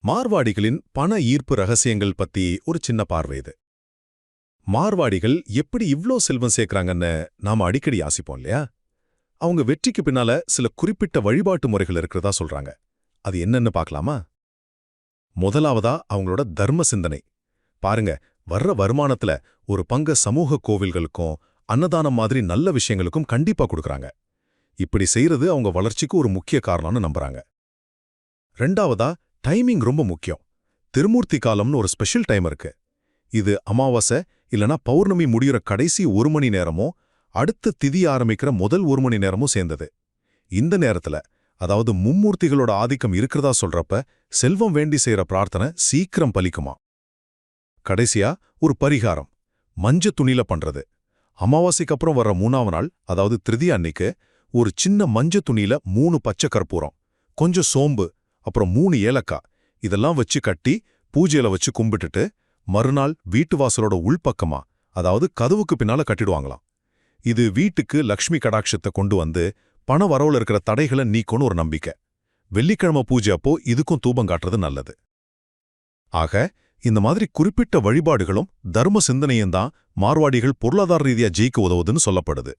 மார்வாடிகளின் பண ஈர்ப்பு ரகசியங்கள் பத்தி ஒரு சின்ன பார்வை இது. மார்வாடிகள் எப்படி இவ்ளோ செல்வம் சேர்க்கறாங்கன்னு நாம அடிக்கடி யாசிப்போம் இல்லையா? அவங்க வெற்றிக்கு பின்னால சில குறிப்பிட்ட வழிபாட்டு முறைகள் இருக்கிறதா சொல்றாங்க. அது என்னன்னு பார்க்கலாமா? முதலாவதா அவங்களோட தர்ம சிந்தனை. பாருங்க, வர்ற வருமானத்துல ஒரு பங்க சமூக கோவில்களுக்கும் அன்னதானம் மாதிரி நல்ல விஷயங்களுக்கும் கண்டிப்பா கொடுக்கறாங்க. இப்படி செய்யறது அவங்க வளர்ச்சிக்கு ஒரு முக்கிய காரணம்னு நம்புறாங்க. ரெண்டாவதா, டைமிங் ரொம்ப முக்கியம். திருமூர்த்தி காலம்னு ஒரு ஸ்பெஷல் டைம் இருக்கு. இது அமாவாசை இல்லனா பௌர்ணமி முடியுற கடைசி 1 மணி நேரமோ அடுத்த திதி ஆரம்பிக்கிற முதல் 1 மணி நேரமும் சேர்ந்தது. இந்த நேரத்துல, அதாவது மும்மூர்த்திகளோட ஆதிக்கம் இருக்கிறதா சொல்றப்ப செல்வம் வேண்டி செய்யற பிரார்த்தனை சீக்கிரம் பலிக்குமா. கடைசியா ஒரு பரிகாரம், மஞ்ச துணியில பண்றது. அமாவாசைக்கு அப்புறம் வர்ற 3ஆவது நாள், அதாவது திருதியா அன்னைக்கு, ஒரு சின்ன மஞ்ச துணியில 3 பச்சை கற்பூரம், கொஞ்சம் சோம்பு, அப்புறம் 3 ஏலக்காய் இதெல்லாம் வச்சு கட்டி பூஜையில வச்சு கும்பிட்டுட்டு மறுநாள் வீட்டு வாசலோட உள்பக்கமா, அதாவது கதவுக்கு பின்னால கட்டிடுவாங்களாம். இது வீட்டுக்கு லக்ஷ்மி கடாட்சத்தை கொண்டு வந்து பண வரவுல இருக்கிற தடைகளை நீக்கும்னு ஒரு நம்பிக்கை. வெள்ளிக்கிழமை பூஜை அப்போ இதுக்கும் தூபம் காட்டுறது நல்லது. ஆக, இந்த மாதிரி குறிப்பிட்ட வழிபாடுகளும் தர்ம சிந்தனையும் தான் மார்வாடிகள் பொருளாதார ரீதியா ஜெயிக்க உதவுதுன்னு சொல்லப்படுது.